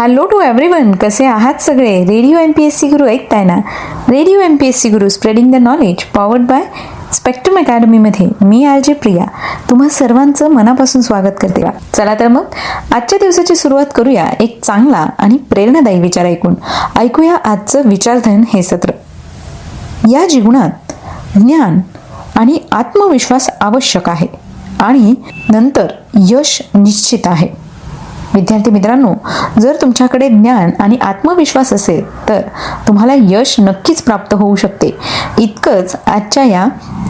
Hello to everyone, कसे आहात सगळे? रेडिओ MPSC गुरु ऐकताय ना? Radio MPSC Guru spreading the knowledge, powered by Spectrum अकॅडमीमध्ये मी RJ प्रिया तुम्हा सर्वांचं मनापासून स्वागत करते. चला तर मग आजच्या दिवसाची सुरुवात करूया एक चांगला आणि प्रेरणादायी विचार ऐकूया आजचं विचारधन हे सत्र. या जीवनात ज्ञान आणि आत्मविश्वास आवश्यक आहे आणि नंतर यश निश्चित आहे. विद्यार्थी मित्रांनो, जर तुमच्याकडे ज्ञान आणि आत्मविश्वास असेल तर तुम्हाला यश नक्कीच प्राप्त होऊ शकते. इतकंच आजच्या या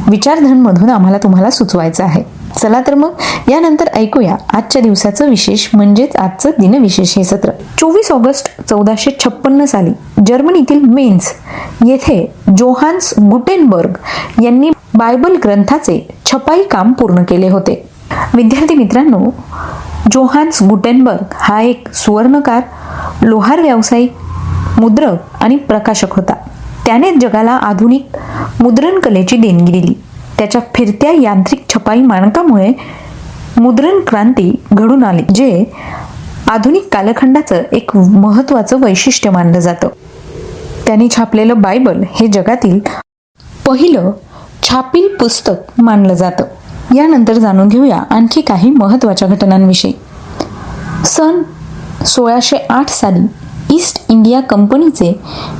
विचारधनमधून आम्हाला तुम्हाला सुचवायचं आहे. चला तर मग यानंतर ऐकूया आजच्या दिवसाचं विशेष म्हणजेच आजचं दिनविशेष हे सत्र. 24 ऑगस्ट 1456 साली जर्मनीतील मेन्स येथे जोहान्स गुटेनबर्ग यांनी बायबल ग्रंथाचे छपाई काम पूर्ण केले होते. विद्यार्थी मित्रांनो, जोहान्स गुटेनबर्ग हा एक सुवर्णकार, लोहार व्यावसायिक, मुद्रक आणि प्रकाशक होता. त्याने जगाला आधुनिक मुद्रण कलेची देणगी दिली. त्याच्या फिरत्या यांत्रिक छपाई मानकामुळे मुद्रण क्रांती घडून आली, जे आधुनिक कालखंडाचं एक महत्त्वाचं वैशिष्ट्य मानलं जातं. त्याने छापलेलं बायबल हे जगातील पहिलं छापील पुस्तक मानलं जातं. यानंतर जाणून घेऊया आणखी काही महत्त्वाच्या घटनांविषयी. सन 1608 साली ईस्ट इंडिया कंपनीचे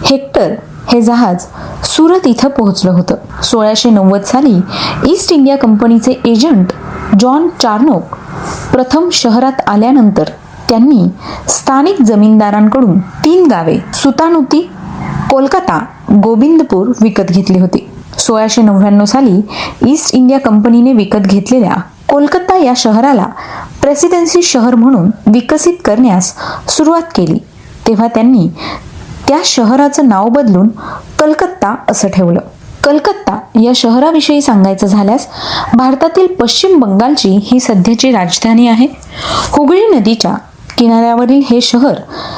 हेक्टर हे जहाज सुरत इथं पोहोचलं होतं. 1690 साली ईस्ट इंडिया कंपनीचे एजंट जॉन चार्नोक प्रथम शहरात आल्यानंतर त्यांनी स्थानिक जमीनदारांकडून 3 गावे सुतानुती, कोलकाता, गोविंदपूर विकत घेतली होती. 1699 साली ईस्ट इंडिया कंपनीने विकत घेतलेल्या कोलकाता या शहराला प्रेसिडेन्सी शहर म्हणून विकसित करण्यास सुरुवात केली. तेव्हा त्यांनी त्या शहराचं नाव बदलून कलकत्ता असं ठेवलं. कलकत्ता या शहराविषयी सांगायचं झाल्यास भारतातील पश्चिम बंगालची ही सध्याची राजधानी आहे. हुगळी नदीच्या किनाऱ्यावरील हे शहर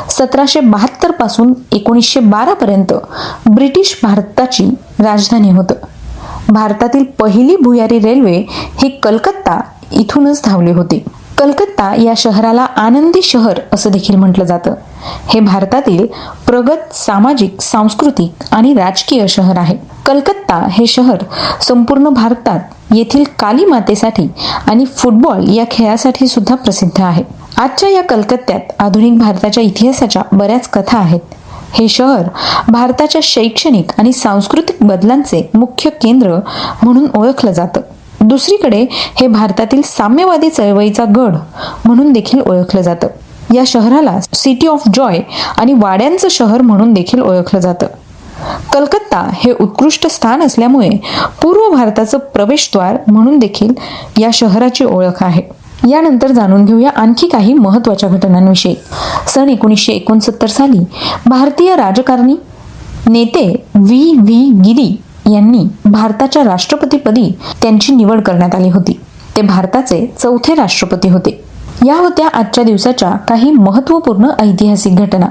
1772 पासून 1912 पर्यंत ब्रिटिश भारताची राजधानी होतं. भारतातील पहिली भुयारी रेल्वे ही कलकत्ता इथूनच धावली होती. कलकत्ता या शहराला आनंदी शहर असं देखील म्हटलं जातं. हे भारतातील प्रगत सामाजिक, सांस्कृतिक आणि राजकीय शहर आहे. कलकत्ता हे शहर संपूर्ण भारतात येथील काली मातेसाठी आणि फुटबॉल या खेळासाठी सुद्धा प्रसिद्ध आहे. आजच्या या कलकत्त्यात आधुनिक भारताच्या इतिहासाच्या बऱ्याच कथा आहेत. हे शहर भारताच्या शैक्षणिक आणि सांस्कृतिक बदलांचे मुख्य केंद्र म्हणून ओळखलं जातं. दुसरीकडे हे भारतातील साम्यवादी चळवळीचा गड म्हणून देखील ओळखलं जातं. या शहराला सिटी ऑफ जॉय आणि वाड्यांचं शहर म्हणून देखील ओळखलं जातं. कलकत्ता हे उत्कृष्ट स्थान असल्यामुळे पूर्व भारताचं प्रवेशद्वार म्हणून देखील या शहराची ओळख आहे. यानंतर जाणून घेऊया आणखी काही महत्त्वाच्या घटनांविषयी. सन 1969 साली भारतीय राजकारणी नेते V. गिरी यांनी भारताच्या राष्ट्रपतीपदी त्यांची निवड करण्यात आली होती. ते भारताचे 4थे राष्ट्रपती होते. या होत्या आजच्या दिवसाच्या काही महत्त्वपूर्ण ऐतिहासिक घटना.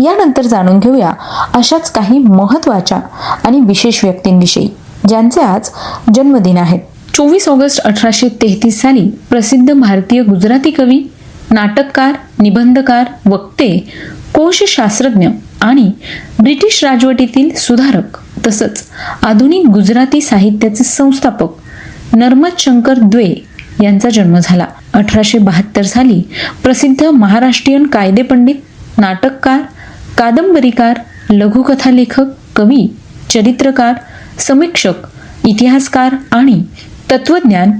यानंतर जाणून घेऊया अशाच काही महत्त्वाच्या आणि विशेष व्यक्तींविषयी ज्यांचे आज जन्मदिन आहेत. 24 ऑगस्ट 1833 साली प्रसिद्ध भारतीय गुजराती कवी, नाटककार, निबंधकार, वक्ते, कोशशास्त्रज्ञ आणि ब्रिटिश राजवटीतील सुधारक तसंच आधुनिक गुजराती साहित्याचे संस्थापक नर्मद शंकर द्वे यांचा जन्म झाला. 1872 साली प्रसिद्ध महाराष्ट्रीयन कायदेपंडित, नाटककार, कादंबरीकार, लघुकथा लेखक, कवी, चरित्रकार, समीक्षक, इतिहासकार आणि तत्वज्ञान,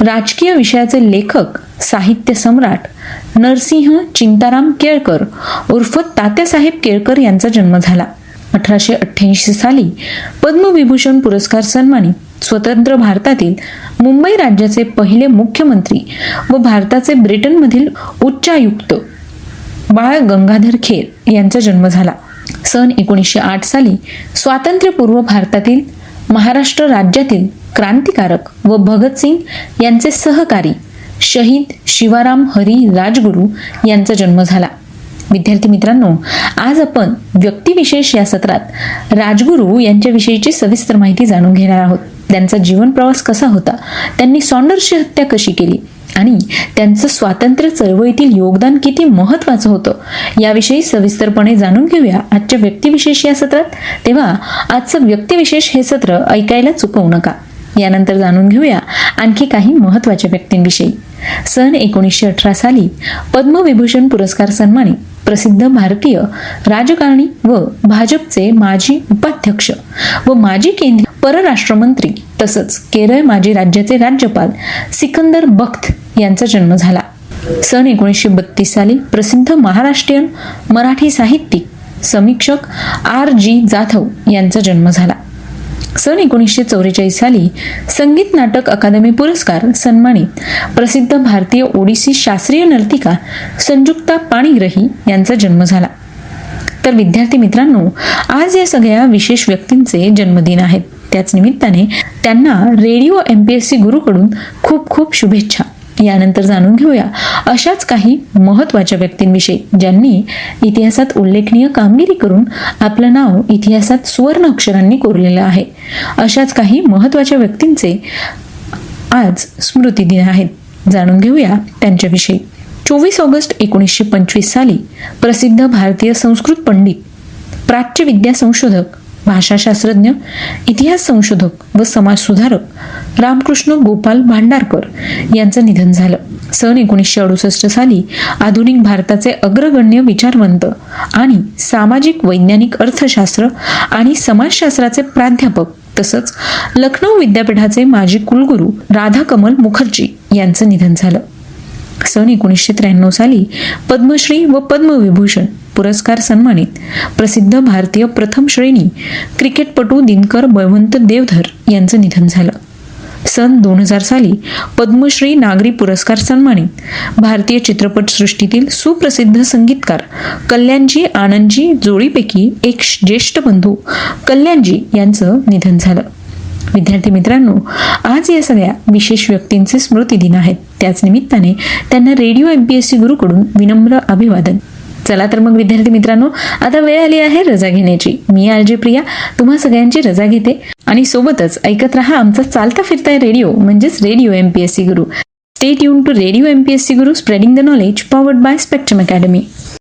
राजकीय विषयाचे लेखक, साहित्य सम्राट नरसिंह चिंताराम केळकर उर्फ तात्यासाहेब केळकर यांचा जन्म झाला. 1888 साली पद्मविभूषण पुरस्कार सन्मानित स्वतंत्र भारतातील मुंबई राज्याचे पहिले मुख्यमंत्री व भारताचे ब्रिटनमधील उच्चायुक्त बाळ गंगाधर खेर यांचा जन्म झाला. सन 1908 साली स्वातंत्र्यपूर्व भारतातील महाराष्ट्र राज्यातील क्रांतिकारक व भगतसिंग यांचे सहकारी शहीद शिवाराम हरी राजगुरू यांचा जन्म झाला. विद्यार्थी मित्रांनो, आज आपण व्यक्तिविशेष या सत्रात राजगुरू यांच्याविषयीची सविस्तर माहिती जाणून घेणार आहोत. त्यांचा जीवन प्रवास कसा होता, त्यांनी सॉन्डर्सची हत्या कशी केली, आणि त्यांचं स्वातंत्र्य चळवळीतील योगदान किती महत्त्वाचं होतं याविषयी सविस्तरपणे जाणून घेऊया आजच्या व्यक्तिविशेष या सत्रात. तेव्हा आजचं व्यक्तिविशेष हे सत्र ऐकायला चुकवू नका. यानंतर जाणून घेऊया आणखी काही महत्त्वाच्या व्यक्तींविषयी. सन 1918 साली पद्मविभूषण पुरस्कार सन्मानित प्रसिद्ध भारतीय राजकारणी व भाजपचे माजी उपाध्यक्ष व माजी केंद्रीय परराष्ट्रमंत्री तसंच केरळ माजी राज्याचे राज्यपाल सिकंदर बख्त यांचा जन्म झाला. सन 1932 साली प्रसिद्ध महाराष्ट्रीयन मराठी साहित्यिक समीक्षक R.G. जाधव यांचा जन्म झाला. सन 1944 साली संगीत नाटक अकादमी पुरस्कार सन्मानित प्रसिद्ध भारतीय ओडिसी शास्त्रीय नर्तिका संजुक्ता पाणिग्रही यांचा जन्म झाला. तर विद्यार्थी मित्रांनो, आज या सगळ्या विशेष व्यक्तींचे जन्मदिन आहेत. त्याच निमित्ताने त्यांना रेडिओ MPSC गुरुकडून खूप खूप शुभेच्छा. यानंतर जाणून घेऊया अशाच काही महत्त्वाच्या व्यक्तींविषयी ज्यांनी इतिहासात उल्लेखनीय कामगिरी करून आपलं नाव इतिहासात सुवर्ण अक्षरांनी कोरलेलं आहे. अशाच काही महत्त्वाच्या व्यक्तींचे आज स्मृतिदिन आहेत. जाणून घेऊया त्यांच्याविषयी. 24 ऑगस्ट 1925 साली प्रसिद्ध भारतीय संस्कृत पंडित, प्राच्य विद्या संशोधक, भाषाशास्त्रज्ञ, इतिहास संशोधक व समाजसुधारक रामकृष्ण गोपाल भांडारकर यांचं निधन झालं. सन 1968 साली आधुनिक भारताचे अग्रगण्य विचारवंत आणि सामाजिक वैज्ञानिक अर्थशास्त्र आणि समाजशास्त्राचे प्राध्यापक तसंच लखनौ विद्यापीठाचे माजी कुलगुरू राधाकमल मुखर्जी यांचं निधन झालं. सन 1993 साली पद्मश्री व पद्मविभूषण पुरस्कार सन्मानित प्रसिद्ध भारतीय प्रथम श्रेणी क्रिकेटपटू दिनकर बळवंत देवधर यांचं निधन झालं. सन 2000 साली पद्मश्री नागरी पुरस्कार सन्मानित भारतीय चित्रपटसृष्टीतील सुप्रसिद्ध संगीतकार कल्याणजी आनंदजी जोडीपैकी एक ज्येष्ठ बंधू कल्याणजी यांचं निधन झालं. विद्यार्थी मित्रांनो, आज या सगळ्या विशेष व्यक्तींचे स्मृतिदिन आहेत. त्याच निमित्ताने त्यांना रेडिओ MPSC गुरुकडून विनम्र अभिवादन. चला तर मग विद्यार्थी मित्रांनो, आता वेळ आली आहे रजा घेण्याची. मी RJ प्रिया तुम्हा सगळ्यांची रजा घेते आणि सोबतच ऐकत रहा आमचा चालता फिरता रेडिओ म्हणजेच radio MPSC Guru. Stay tune to radio MPSC Guru, spreading the knowledge, powered by Spectrum academy.